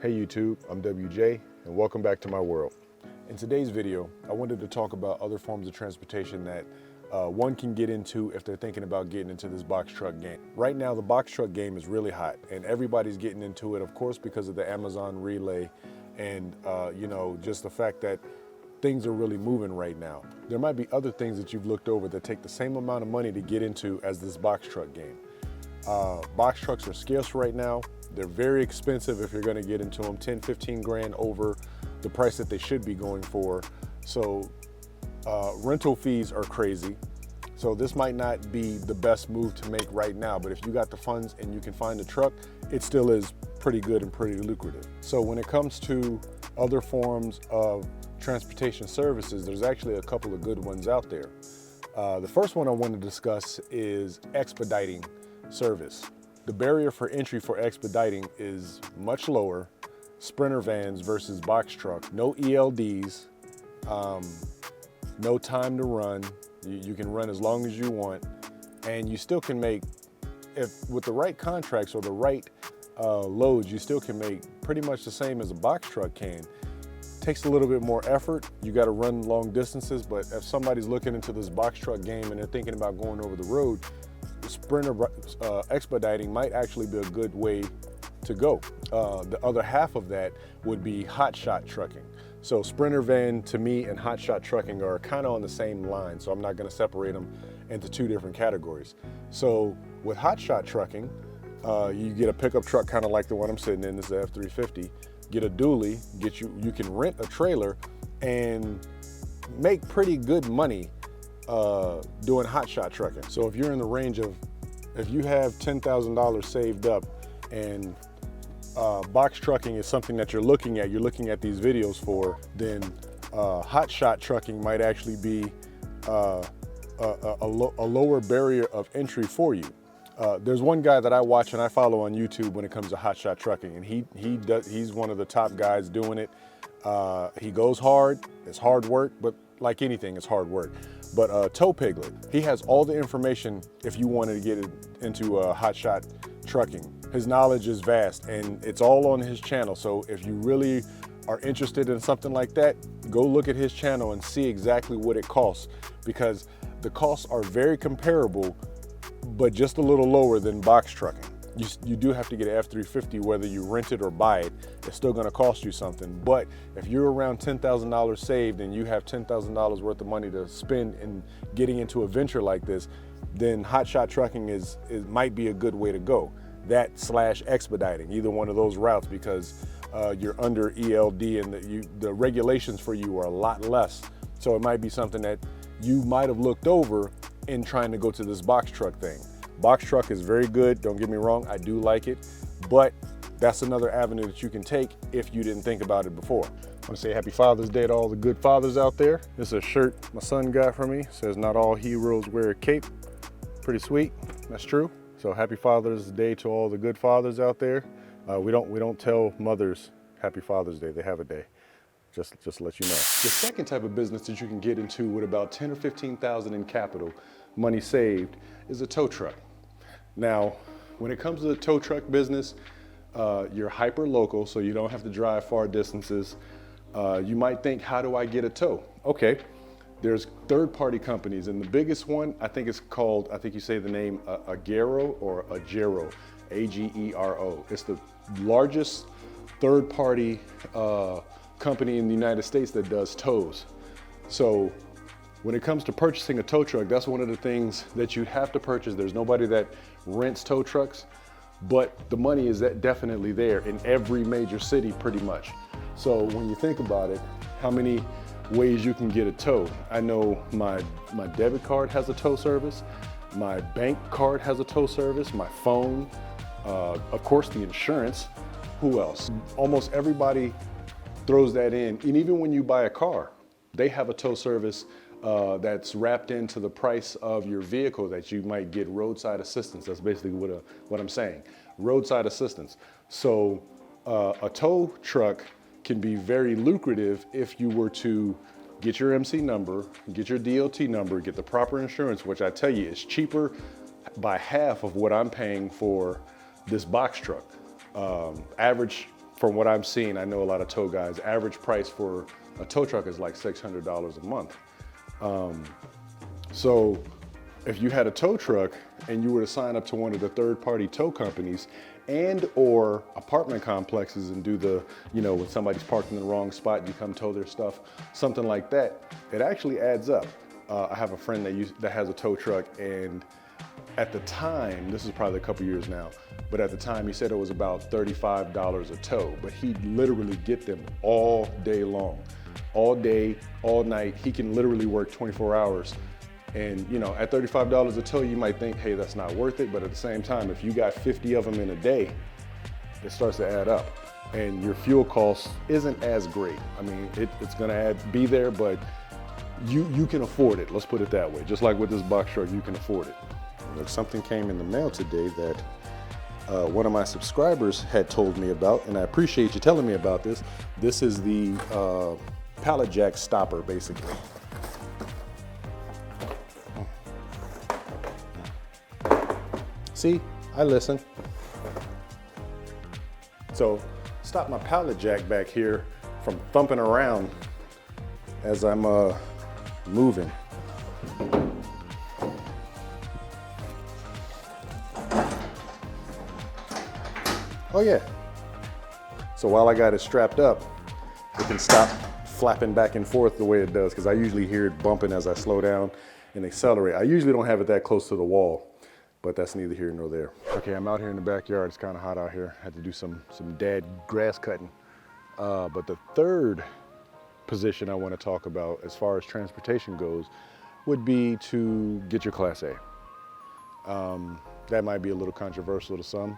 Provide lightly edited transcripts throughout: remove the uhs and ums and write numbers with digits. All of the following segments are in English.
Hey YouTube, I'm WJ and welcome back to my world. In today's video, I wanted to talk about other forms of transportation that one can get into if they're thinking about getting into this box truck game. Right now, the box truck game is really hot and everybody's getting into it, of course, because of the Amazon relay and just the fact that things are really moving right now. There might be other things that you've looked over that take the same amount of money to get into as this box truck game. Box trucks are scarce right now. They're very expensive if you're going to get into them, 10, 15 grand over the price that they should be going for. So rental fees are crazy. So this might not be the best move to make right now, but if you got the funds and you can find a truck, it still is pretty good and pretty lucrative. So when it comes to other forms of transportation services, there's actually a couple of good ones out there. The first one I want to discuss is expediting service. The barrier for entry for expediting is much lower. Sprinter vans versus box truck, no ELDs, no time to run. You can run as long as you want, and you still can make, if with the right contracts or the right loads, you still can make pretty much the same as a box truck can. Takes a little bit more effort. You got to run long distances, but if somebody's looking into this box truck game and they're thinking about going over the road, Sprinter expediting might actually be a good way to go. The other half of that would be hotshot trucking. So Sprinter van to me and hotshot trucking are kind of on the same line, so I'm not going to separate them into two different categories. So with hotshot trucking, you get a pickup truck kind of like the one I'm sitting in, this is the F350, get a dually, you can rent a trailer and make pretty good money doing hotshot trucking. So if you're in the range of, if you have $10,000 saved up and box trucking is something that you're looking at these videos for, then hotshot trucking might actually be a lower barrier of entry for you. There's one guy that I watch and I follow on YouTube when it comes to hotshot trucking, and he's one of the top guys doing it. He goes hard, it's hard work, but like anything, it's hard work. But Tow Piglet, he has all the information if you wanted to get into hotshot trucking. His knowledge is vast and it's all on his channel. So if you really are interested in something like that, go look at his channel and see exactly what it costs, because the costs are very comparable, but just a little lower than box trucking. You do have to get an F350, whether you rent it or buy it, it's still gonna cost you something. But if you're around $10,000 saved and you have $10,000 worth of money to spend in getting into a venture like this, then hotshot trucking might be a good way to go. That / expediting, either one of those routes, because you're under ELD and the regulations for you are a lot less. So it might be something that you might have looked over in trying to go to this box truck thing. Box truck is very good, don't get me wrong, I do like it, but that's another avenue that you can take if you didn't think about it before. I want to say happy Father's Day to all the good fathers out there. This is a shirt my son got for me, it says not all heroes wear a cape. Pretty sweet, that's true. So happy Father's Day to all the good fathers out there. We don't tell mothers happy Father's Day, they have a day. Just to let you know. The second type of business that you can get into with about 10 or 15,000 in capital, money saved, is a tow truck. Now, when it comes to the tow truck business, you're hyper local, so you don't have to drive far distances. You might think, how do I get a tow? Okay, there's third-party companies, and the biggest one, I think it's called, I think you say the name Agero or Agero, A-G-E-R-O. It's the largest third-party company in the United States that does tows. So when it comes to purchasing a tow truck, that's one of the things that you have to purchase. There's nobody that rents tow trucks, but the money is definitely there in every major city pretty much. So when you think about it, how many ways you can get a tow? I know my debit card has a tow service, my bank card has a tow service, my phone, of course the insurance. Who else? Almost everybody throws that in, and even when you buy a car, they have a tow service that's wrapped into the price of your vehicle that you might get roadside assistance. That's basically what I'm saying, roadside assistance. So a tow truck can be very lucrative if you were to get your MC number, get your DOT number, get the proper insurance, which I tell you is cheaper by half of what I'm paying for this box truck. Average from what I'm seeing, I know a lot of tow guys, average price for a tow truck is like $600 a month. So if you had a tow truck and you were to sign up to one of the third-party tow companies and or apartment complexes and do the, when somebody's parked in the wrong spot, you come tow their stuff, something like that, it actually adds up. I have a friend that has a tow truck, and at the time, this is probably a couple years now, but at the time he said it was about $35 a tow, but he'd literally get them all day long, all day, all night. He can literally work 24 hours. And at $35 a tow, you might think, hey, that's not worth it. But at the same time, if you got 50 of them in a day, it starts to add up. And your fuel cost isn't as great. I mean, it's gonna be there, but you can afford it. Let's put it that way. Just like with this box truck, you can afford it. Look, something came in the mail today that one of my subscribers had told me about, and I appreciate you telling me about this. This is the pallet jack stopper, basically. See, I listen. So stop my pallet jack back here from thumping around as I'm moving. Oh yeah. So while I got it strapped up, it can stop flapping back and forth the way it does, because I usually hear it bumping as I slow down and accelerate. I usually don't have it that close to the wall, but that's neither here nor there. Okay, I'm out here in the backyard. It's kind of hot out here. Had to do some dad grass cutting. But the third position I want to talk about as far as transportation goes would be to get your Class A. That might be a little controversial to some,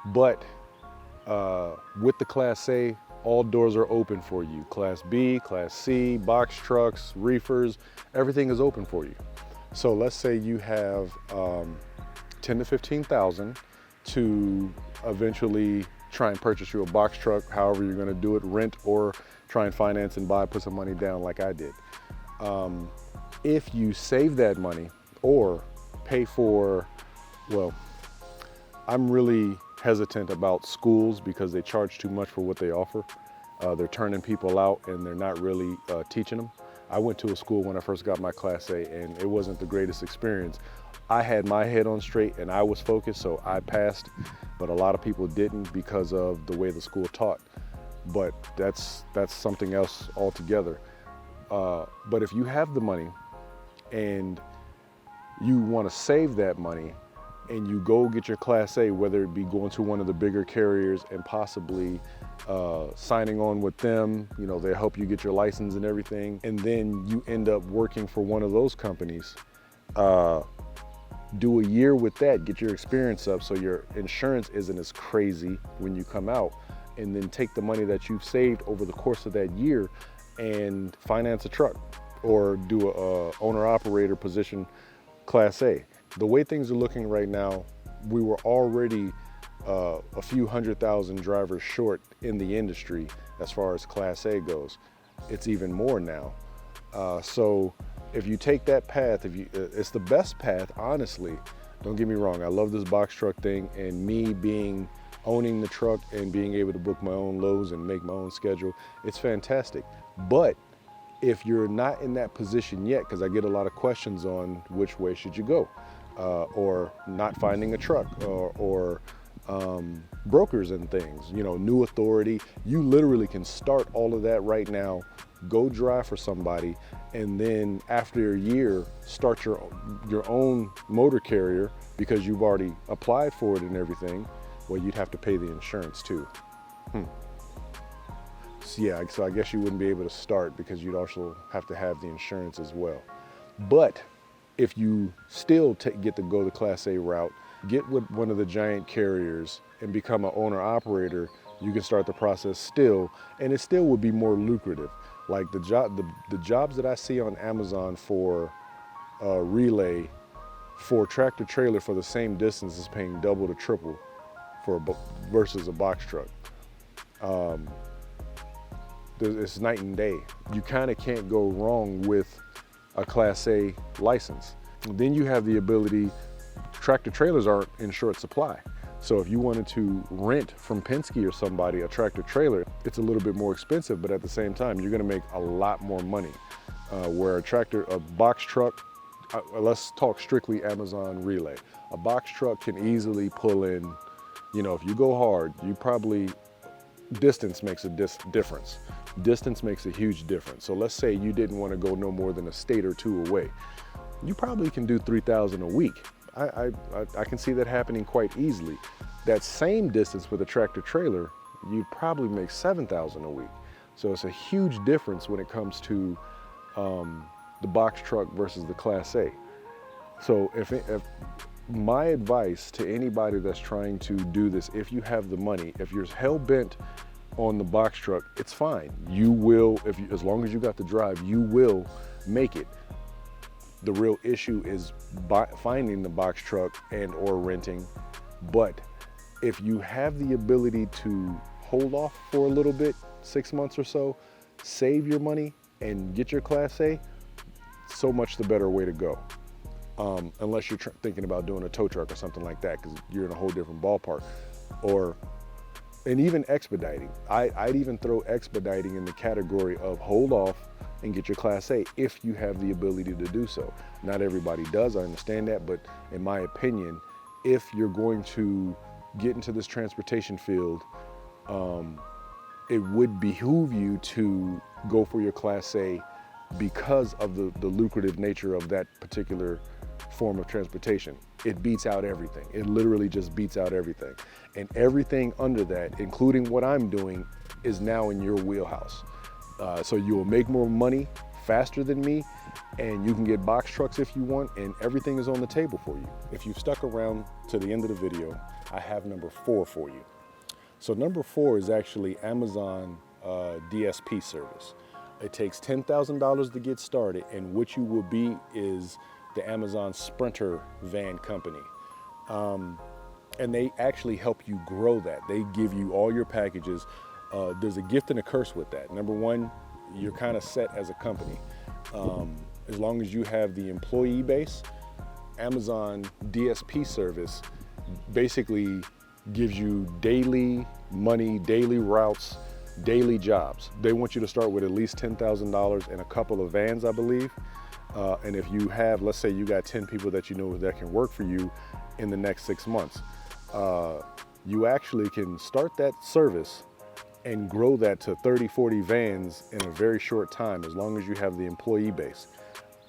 but with the Class A, all doors are open for you. Class B, Class C, box trucks, reefers, everything is open for you. So let's say you have 10 to 15,000 to eventually try and purchase you a box truck, however you're gonna do it, rent or try and finance and buy, put some money down like I did. If you save that money or pay for, well, I'm really hesitant about schools because they charge too much for what they offer. They're turning people out and they're not really teaching them. I went to a school when I first got my Class A and it wasn't the greatest experience. I had my head on straight and I was focused, so I passed, but a lot of people didn't because of the way the school taught. But that's something else altogether. But if you have the money and you want to save that money and you go get your Class A, whether it be going to one of the bigger carriers and possibly signing on with them, they help you get your license and everything, and then you end up working for one of those companies, do a year with that, get your experience up so your insurance isn't as crazy when you come out, and then take the money that you've saved over the course of that year and finance a truck or do a owner-operator position Class A. The way things are looking right now, we were already a few 100,000 drivers short in the industry as far as Class A goes. It's even more now. So if you take that path, it's the best path, honestly. Don't get me wrong, I love this box truck thing, and me owning the truck and being able to book my own loads and make my own schedule, it's fantastic. But if you're not in that position yet, because I get a lot of questions on which way should you go, or not finding a truck, or brokers and things, new authority, you literally can start all of that right now, go drive for somebody, and then after a year, start your own motor carrier because you've already applied for it and everything. Well, you'd have to pay the insurance too. So yeah, so I guess you wouldn't be able to start because you'd also have to have the insurance as well. But if you still get to go the Class A route, get with one of the giant carriers and become an owner-operator, you can start the process still, and it still would be more lucrative. Like the jobs that I see on Amazon for relay, for tractor trailer for the same distance is paying double to triple versus a box truck. It's night and day. You kind of can't go wrong with a Class A license. Then you have the ability, tractor trailers aren't in short supply. So if you wanted to rent from Penske or somebody a tractor trailer, it's a little bit more expensive, but at the same time, you're gonna make a lot more money. Where a box truck, let's talk strictly Amazon Relay. A box truck can easily pull in, you know, if you go hard, distance makes a difference. Distance makes a huge difference. So let's say you didn't want to go no more than a state or two away. You probably can do 3,000 a week. I can see that happening quite easily. That same distance with a tractor trailer, you'd probably make 7,000 a week. So it's a huge difference when it comes to the box truck versus the Class A. So if my advice to anybody that's trying to do this, if you have the money, if you're hell-bent on the box truck, it's fine. You will, as long as you got the drive, you will make it. The real issue is finding the box truck and or renting. But if you have the ability to hold off for a little bit, 6 months or so, save your money and get your Class A, so much the better way to go. Unless you're thinking about doing a tow truck or something like that, because you're in a whole different ballpark. And even expediting. I'd even throw expediting in the category of hold off and get your Class A if you have the ability to do so. Not everybody does, I understand that, but in my opinion, if you're going to get into this transportation field, it would behoove you to go for your Class A because of the lucrative nature of that particular form of transportation. It beats out everything. It literally just beats out everything. And everything under that, including what I'm doing, is now in your wheelhouse. So you will make more money faster than me, and you can get box trucks if you want, and everything is on the table for you. If you've stuck around to the end of the video, I have number 4 for you. So number 4 is actually Amazon DSP service. It takes $10,000 to get started, and what you will be is the Amazon Sprinter van company. And they actually help you grow that. They give you all your packages. There's a gift and a curse with that. Number one, you're kind of set as a company. As long as you have the employee base, Amazon DSP service basically gives you daily money, daily routes, daily jobs. They want you to start with at least $10,000 and a couple of vans, I believe. And if you have, let's say you got 10 people that you know that can work for you in the next 6 months, you actually can start that service and grow that to 30, 40 vans in a very short time, as long as you have the employee base.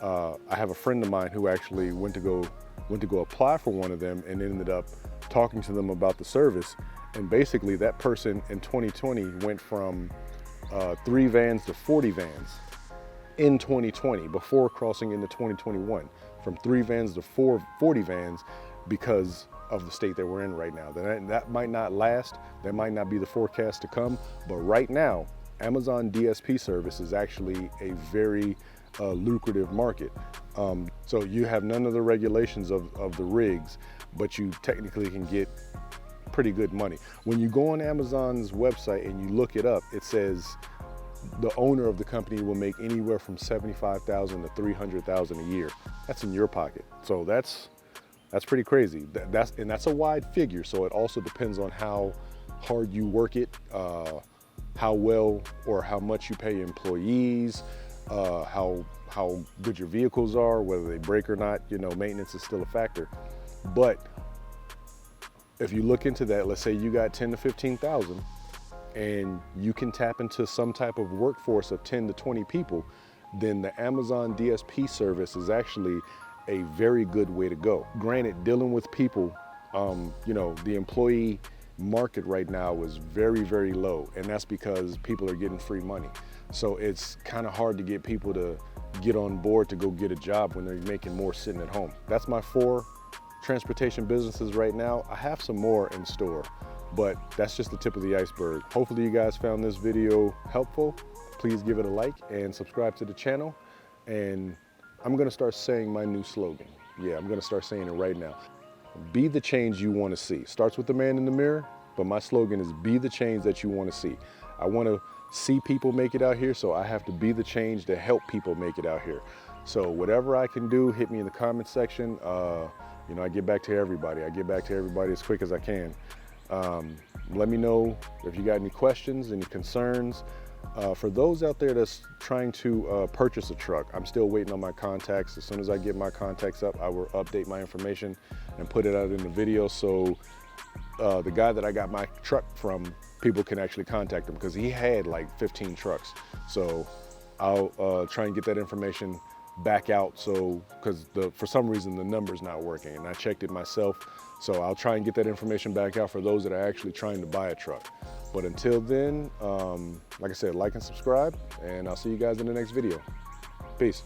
I have a friend of mine who actually went to go apply for one of them and ended up talking to them about the service. And basically that person in 2020 went from 3 vans to 40 vans in 2020 before crossing into 2021, from 3 vans to 40 vans because of the state that we're in right now. That might not last, that might not be the forecast to come, but right now, Amazon DSP service is actually a very lucrative market. So you have none of the regulations of the rigs, but you technically can get pretty good money. When you go on Amazon's website and you look it up, it says the owner of the company will make anywhere from $75,000 to $300,000 a year. That's in your pocket. So that's pretty crazy. That's a wide figure. So it also depends on how hard you work it, how well or how much you pay employees, how good your vehicles are, whether they break or not. You know, maintenance is still a factor. But if you look into that, let's say you got 10 to 15,000 and you can tap into some type of workforce of 10 to 20 people, then the Amazon DSP service is actually a very good way to go. Granted, dealing with people, you know, the employee market right now is very, very low, and that's because people are getting free money. So it's kind of hard to get people to get on board to go get a job when they're making more sitting at home. That's my 4 transportation businesses right now. I have some more in store, but that's just the tip of the iceberg. Hopefully you guys found this video helpful. Please give it a like and subscribe to the channel. And I'm gonna start saying my new slogan. Yeah, I'm gonna start saying it right now. Be the change you wanna see. Starts with the man in the mirror, but my slogan is be the change that you wanna see. I wanna see people make it out here, so I have to be the change to help people make it out here. So whatever I can do, hit me in the comment section. You know, I get back to everybody. I get back to everybody as quick as I can. Let me know if you got any questions, any concerns. For those out there that's trying to purchase a truck, I'm still waiting on my contacts. As soon as I get my contacts up, I will update my information and put it out in the video, so the guy that I got my truck from, people can actually contact him, because he had like 15 trucks. So I'll try and get that information back out, so because for some reason the number's not working, and I checked it myself. So I'll try and get that information back out for those that are actually trying to buy a truck. But until then, like I said, like and subscribe, and I'll see you guys in the next video. Peace.